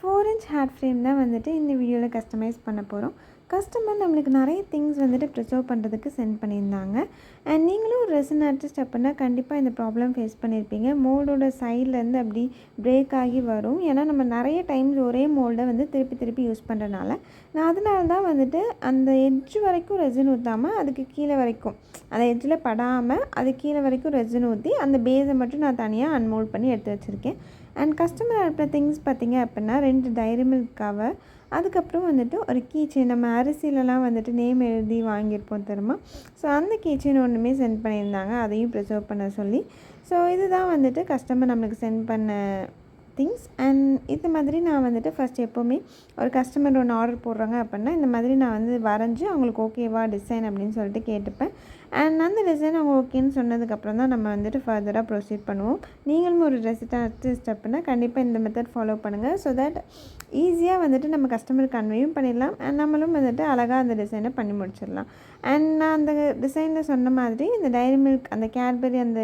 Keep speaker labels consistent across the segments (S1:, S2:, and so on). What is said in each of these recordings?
S1: 4 inch hair frame தான் வந்துட்டு இந்த வீடியோவில் கஸ்டமைஸ் பண்ண போகிறோம். கஸ்டமர் நம்மளுக்கு நிறைய திங்ஸ் வந்துட்டு ப்ரிசர்வ் பண்ணுறதுக்கு சென்ட் பண்ணியிருந்தாங்க. அண்ட் நீங்களும் ஒரு ரெசின் ஆர்டிஸ்ட் அப்படின்னா கண்டிப்பாக இந்த ப்ராப்ளம் ஃபேஸ் பண்ணியிருப்பீங்க. மோல்டோட சைட்லேருந்து அப்படி பிரேக் ஆகி வரும். ஏன்னா நம்ம நிறைய டைம்ஸ் ஒரே மோல்டை வந்து திருப்பி திருப்பி யூஸ் பண்ணுறனால நான் அதனால தான் வந்துட்டு அந்த எட்ஜ் வரைக்கும் ரெசின் ஊற்றாமல் அதுக்கு கீழே வரைக்கும் அந்த எட்ஜில் படாமல் அது கீழே வரைக்கும் ரெசின் ஊற்றி அந்த பேஸை மட்டும் நான் தனியாக அன்மோல்ட் பண்ணி எடுத்து வச்சுருக்கேன். அண்ட் கஸ்டமர் அனுப்புகிற திங்ஸ் பார்த்திங்க அப்படின்னா 2 டைரி மில்க் கவர், அதுக்கப்புறம் வந்துட்டு ஒரு கீச்செயின், நம்ம அரிசிலலாம் வந்துட்டு நேம் எழுதி வாங்கியிருப்போம் தெரியுமா. ஸோ அந்த கீச்செயின் ஒன்றுமே சென்ட் பண்ணியிருந்தாங்க, அதையும் ப்ரிசர்வ் பண்ண சொல்லி. ஸோ இதுதான் வந்துட்டு கஸ்டமர் நம்மளுக்கு சென்ட் பண்ண திங்ஸ். அண்ட் இது மாதிரி நான் வந்துட்டு ஃபஸ்ட் எப்போவுமே ஒரு கஸ்டமர் ஒன்று ஆர்டர் போடுறாங்க அப்படின்னா இந்த மாதிரி நான் வந்து வரைஞ்சி அவங்களுக்கு ஓகேவா டிசைன் அப்படின்னு சொல்லிட்டு கேட்டுப்பேன். அண்ட் அந்த டிசைன் அவங்க ஓகேன்னு சொன்னதுக்கப்புறம் தான் நம்ம வந்துட்டு ஃபர்தராக ப்ரொசீட் பண்ணுவோம். நீங்களும் ஒரு ரெசின் ஆர்டிஸ்ட் அப்படின்னா கண்டிப்பாக இந்த மெத்தட் ஃபாலோ பண்ணுங்கள். ஸோ தட் ஈஸியாக வந்துட்டு நம்ம கஸ்டமருக்கு கன்வேயும் பண்ணிடலாம் அண்ட் நம்மளும் வந்துட்டு அழகாக அந்த டிசைனை பண்ணி முடிச்சிடலாம். அண்ட் நான் அந்த டிசைனில் சொன்ன மாதிரி இந்த டைரி மில்க் அந்த கேட்பரி அந்த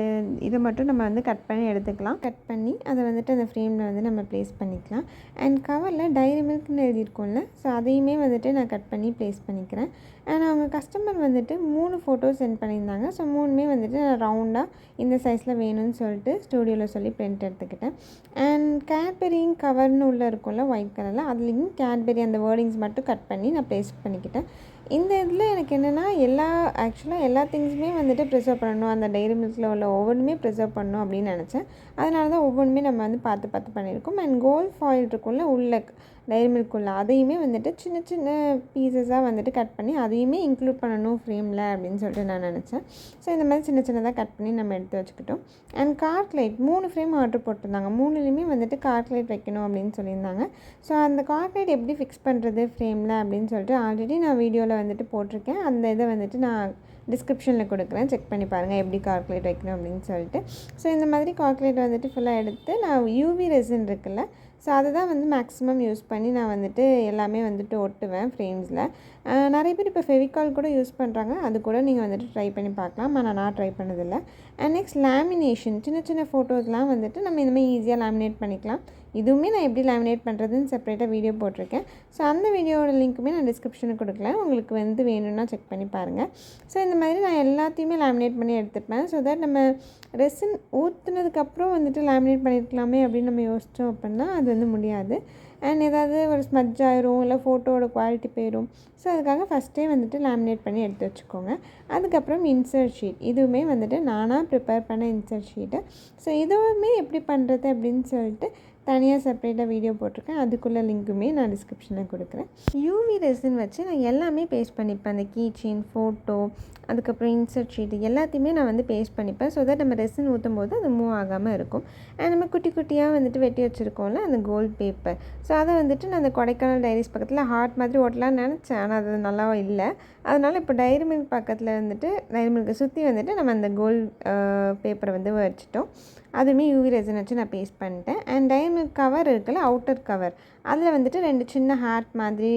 S1: இதை மட்டும் நம்ம வந்து கட் பண்ணி எடுத்துக்கலாம். கட் பண்ணி அதை வந்துட்டு அந்த ஃப்ரேமில் வந்து நம்ம ப்ளேஸ் பண்ணிக்கலாம். அண்ட் கவரில் டைரி மில்க்னு எழுதியிருக்கோம்ல, ஸோ அதையுமே வந்துட்டு நான் கட் பண்ணி ப்ளேஸ் பண்ணிக்கிறேன். அண்ட் அவங்க கஸ்டமர் வந்துட்டு 3 ஃபோட்டோஸ் சென்ட் பண்ணியிருந்தாங்க. ஸோ 3மே வந்துட்டு நான் ரவுண்டாக இந்த சைஸில் வேணும்னு சொல்லிட்டு ஸ்டூடியோவில் சொல்லி பிரிண்ட் எடுத்துக்கிட்டேன். அண்ட் கேட்பரியும் கவர்னு உள்ளே இருக்கும்ல ஒயிட் கலரில், அதுலேயும் கேட்பரி அந்த வேர்டிங்ஸ் மட்டும் கட் பண்ணி நான் ப்ளேஸ் பண்ணிக்கிட்டேன். இந்த இதில் எனக்கு என்னென்னா ஆக்சுவலாக எல்லா திங்ஸுமே வந்துட்டு ப்ரிசர்வ் பண்ணணும், அந்த டைரி மில்கில் உள்ள ஒவ்வொன்றுமே ப்ரிசர்வ் பண்ணணும் அப்படின்னு நினச்சேன். அதனால தான் ஒவ்வொன்றுமே நம்ம வந்து பார்த்து பண்ணியிருக்கோம். அண்ட் கோல்ட் ஃபாயில் இருக்கும்ல உள்ள டைரி மில்க்குள்ளே, அதையுமே வந்துட்டு சின்ன சின்ன பீசஸாக வந்துட்டு கட் பண்ணி அதையுமே இன்க்ளூட் பண்ணணும் ஃப்ரேமில் அப்படின்னு சொல்லிட்டு நான் நினச்சேன். ஸோ இந்த மாதிரி சின்ன சின்னதாக கட் பண்ணி நம்ம எடுத்து வச்சுக்கிட்டோம். And cork light 3 frame order போட்டிருந்தாங்க. 3லேயுமே வந்துட்டு கார்க் லைட் வைக்கணும் அப்படின்னு சொல்லியிருந்தாங்க. ஸோ அந்த கார்க் லைட் எப்படி ஃபிக்ஸ் பண்ணுறது ஃப்ரேமில் அப்படின்னு சொல்லிட்டு ஆல்ரெடி நான் வீடியோவில் வந்துட்டு போட்டிருக்கேன். அந்த இதை வந்துட்டு நான் டிஸ்கிரிப்ஷனில் கொடுக்குறேன், செக் பண்ணி பாருங்கள் எப்படி கால்குலேட் வைக்கணும் அப்படின்னு சொல்லிட்டு. ஸோ இந்த மாதிரி கால்குலேட் வந்துட்டு ஃபுல்லாக எடுத்து நான் யூவி ரெசின் இருக்குல்ல, ஸோ அதை தான் வந்து மேக்ஸிமம் யூஸ் பண்ணி நான் வந்துட்டு எல்லாமே வந்துட்டு ஒட்டுவேன் ஃப்ரேம்ஸில். நிறைய பேர் இப்போ ஃபெவிகால் கூட யூஸ் பண்ணுறாங்க, அது கூட நீங்கள் வந்துட்டு ட்ரை பண்ணி பார்க்கலாம். ஆனால் நான் ட்ரை பண்ணதில்லை. அண்ட் நெக்ஸ்ட் லேமினேஷன், சின்ன சின்ன ஃபோட்டோஸ்லாம் வந்துட்டு நம்ம இந்தமாதிரி ஈஸியாக லேமினேட் பண்ணிக்கலாம். இதுவுமே நான் எப்படி லேமினேட் பண்ணுறதுன்னு செப்பரேட்டாக வீடியோ போட்டிருக்கேன். ஸோ அந்த வீடியோட லிங்க்குமே நான் டிஸ்கிரிப்ஷனுக்கு கொடுக்குறேன், உங்களுக்கு வந்து வேணும்னா செக் பண்ணி பாருங்கள். ஸோ இந்த மாதிரி நான் எல்லாத்தையுமே லேமினேட் பண்ணி எடுத்துப்பேன். ஸோ தட் நம்ம ரெசின் ஊற்றுனதுக்கப்புறம் வந்துட்டு லேமினேட் பண்ணியிருக்கலாமே அப்படின்னு நம்ம யோசித்தோம் அப்படின்னா அது வந்து முடியாது. அண்ட் ஏதாவது ஒரு ஸ்மட்ஜ் ஆயிரும், இல்லை ஃபோட்டோவோட குவாலிட்டி போயிடும். ஸோ அதுக்காக ஃபஸ்ட்டே வந்துட்டு லேமினேட் பண்ணி எடுத்து வச்சுக்கோங்க. அதுக்கப்புறம் இன்சர்ட் ஷீட், இதுவுமே வந்துட்டு நானாக ப்ரிப்பேர் பண்ண இன்சர்ட் ஷீட்டு. ஸோ இதுவுமே எப்படி பண்ணுறது அப்படின்னு சொல்லிட்டு தனியாக செப்பரேட்டாக வீடியோ போட்டிருக்கேன், அதுக்குள்ளே லிங்க்குமே நான் டிஸ்கிரிப்ஷனில் கொடுக்குறேன். யூவி ரெசின் வச்சு நான் எல்லாமே பேஸ்ட் பண்ணிப்பேன். அந்த கீச்செயின், ஃபோட்டோ, அதுக்கப்புறம் இன்சர்ட் ஷீட்டு எல்லாத்தையுமே நான் வந்து பேஸ்ட் பண்ணிப்பேன். ஸோ தட் நம்ம ரெசின் ஊற்றும் போது அது மூவ் ஆகாமல் இருக்கும். அண்ட் நம்ம குட்டி குட்டியாக வந்துட்டு வெட்டி வச்சுருக்கோம்ல அந்த கோல்ட் பேப்பர், ஸோ அதை வந்துட்டு நான் அந்த கொடைக்கானல் டைரிஸ் பக்கத்தில் ஹார்ட் மாதிரி ஓட்டலான்னு நினச்சேன், ஆனால் அது நல்லா இல்லை. அதனால் இப்போ டைரி மில்க் பக்கத்தில் வந்துட்டு டைரி மில்கை சுற்றி வந்துட்டு நம்ம அந்த கோல்ட் பேப்பரை வந்து வச்சுட்டோம். அதுவுமே யூவி ரெசின் வச்சு நான் பேஸ்ட் பண்ணிட்டேன். அண்ட் டைரி மில்க் கவர் இருக்குல்ல, அவுட்டர் கவர், அதில் வந்துட்டு 2 சின்ன ஹார்ட் மாதிரி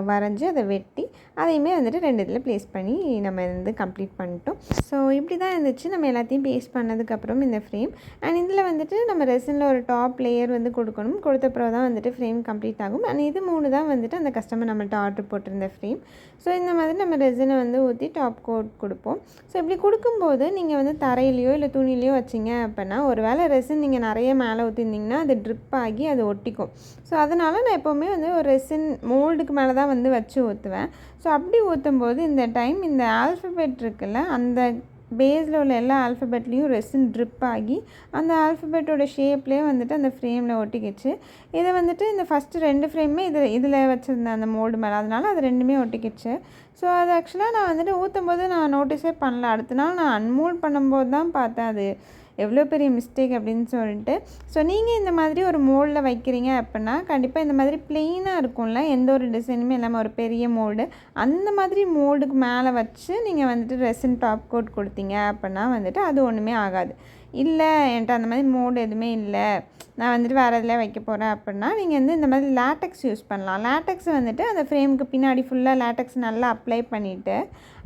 S1: வரைஞ்சி அதை வெட்டி அதையுமே வந்துட்டு 2 இதில் ப்ளேஸ் பண்ணி நம்ம வந்து கம்ப்ளீட் பண்ணிட்டோம். ஸோ இப்படி தான் இருந்துச்சு நம்ம எல்லாத்தையும் பேஸ்ட் பண்ணதுக்கப்புறம் இந்த ஃப்ரேம். அண்ட் இதில் வந்துட்டு நம்ம ரெசினில் ஒரு டாப் லேயர் வந்து கொடுக்கணும், கொடுத்தப்புறம் தான் வந்துட்டு ஃப்ரேம் கம்ப்ளீட் ஆகும். அண்ட் இது 3 தான் வந்துட்டு அந்த கஸ்டமர் நம்மள்ட்ட ஆர்டர் போட்டிருந்த ஃப்ரேம். ஸோ இந்த மாதிரி நம்ம ரெசினை வந்து ஊற்றி டாப் கோட் கொடுப்போம். ஸோ இப்படி கொடுக்கும்போது நீங்கள் வந்து தரையிலையோ இல்லை துணிலையோ வச்சிங்க அப்படின்னா ஒரு வேளை ரெசின் நீங்கள் நிறைய மேலே ஊற்றிருந்திங்கன்னா அது ட்ரிப் ஆகி அது ஒட்டிக்கும். ஸோ அதனால் நான் எப்போவுமே வந்து ஒரு ரெசின் மோல்டுக்கு மேலே தான் வந்து வச்சு ஊற்றுவேன். ஸோ அப்படி ஊற்றும்போது இந்த டைம் இந்த ஆல்ஃபபெட் இருக்குல்ல, அந்த பேஸில் உள்ள எல்லா ஆல்ஃபபெட்லேயும் ரெசின் ட்ரிப் ஆகி அந்த ஆல்ஃபபெட்டோட ஷேப்லேயே வந்துட்டு அந்த ஃப்ரேமில் ஒட்டிக்கிச்சு. இதை வந்துட்டு இந்த ஃபஸ்ட்டு 2 ஃப்ரேமே இதில் வச்சுருந்தேன் அந்த மோல்டு மேலே, அதனால் அது 2மே ஒட்டிக்கிச்சு. ஸோ அது ஆக்சுவலாக நான் வந்துட்டு ஊற்றும்போது நான் நோட்டீஸே பண்ணல. அடுத்த நாள் நான் அன்மோல்ட் பண்ணும்போது தான் பார்த்தேன் அது எவ்வளோ பெரிய மிஸ்டேக் அப்படின்னு சொல்லிட்டு. ஸோ நீங்கள் இந்த மாதிரி ஒரு மோல்டில் வைக்கிறீங்க அப்படின்னா கண்டிப்பாக இந்த மாதிரி ப்ளெயினாக இருக்கும்ல, எந்த ஒரு டிசைனுமே இல்லாமல் ஒரு பெரிய மோல்டு, அந்த மாதிரி மோல்டுக்கு மேலே வச்சு நீங்கள் வந்துட்டு ரெசின் டாப் கோட் கொடுத்தீங்க அப்படின்னா வந்துட்டு அது ஒன்றுமே ஆகாது. இல்லை என்கிட்ட அந்த மாதிரி மோல்டு எதுவுமே இல்லை, நான் வந்துட்டு வேறு எதில் வைக்க போகிறேன் அப்படின்னா நீங்கள் வந்து இந்த மாதிரி லேட்டெக்ஸ் யூஸ் பண்ணலாம். லேட்டெக்ஸ் வந்துட்டு அந்த ஃப்ரேமுக்கு பின்னாடி ஃபுல்லாக லேட்டெக்ஸ் நல்லா அப்ளை பண்ணிவிட்டு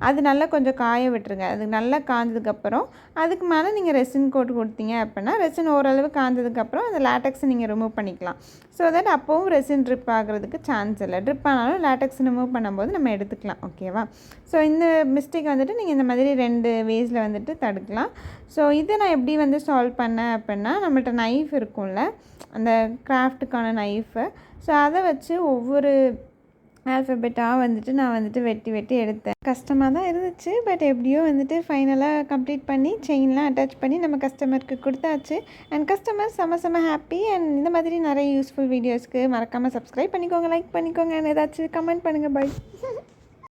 S1: அது நல்லா கொஞ்சம் காய விட்டுருங்க. அது நல்லா காஞ்சதுக்கப்புறம் அதுக்கு மேலே நீங்கள் ரெசின் கோட் கொடுத்தீங்க அப்படின்னா ரெசின் ஓரளவு காஞ்சதுக்கப்புறம் அந்த லேட்டக்ஸை நீங்கள் ரிமூவ் பண்ணிக்கலாம். ஸோ தட் அப்போவும் ரெசின் ட்ரிப் ஆகிறதுக்கு சான்ஸ் இல்லை. ட்ரிப் ஆனாலும் லேட்டக்ஸ் ரிமூவ் பண்ணும்போது நம்ம எடுத்துக்கலாம். ஓகேவா? ஸோ இந்த மிஸ்டேக் வந்துட்டு நீங்கள் இந்த மாதிரி 2 வேஸில் வந்துட்டு தடுக்கலாம். ஸோ இதை நான் எப்படி வந்து சால்வ் பண்ணேன் அப்படின்னா, நம்மள்ட்ட நைஃப் இருக்கும்ல, அந்த கிராஃப்ட்டுக்கான நைஃபு. ஸோ அதை வச்சு ஒவ்வொரு ஆல்ஃபபெட்டாக வந்துட்டு நான் வந்துட்டு வெட்டி எடுத்தேன். கஷ்டமாக தான் இருந்துச்சு. பட் எப்படியோ வந்துட்டு ஃபைனலாக கம்ப்ளீட் பண்ணி செயின்லாம் அட்டாச் பண்ணி நம்ம கஸ்டமருக்கு கொடுத்தாச்சு. அண்ட் கஸ்டமர் செம்ம ஹாப்பி. அண்ட் இந்த மாதிரி நிறைய யூஸ்ஃபுல் வீடியோஸ்க்கு மறக்காமல் சப்ஸ்கிரைப் பண்ணிக்கோங்க, லைக் பண்ணிக்கோங்க, அண்ட் ஏதாச்சும் கமெண்ட் பண்ணுங்கள். பை.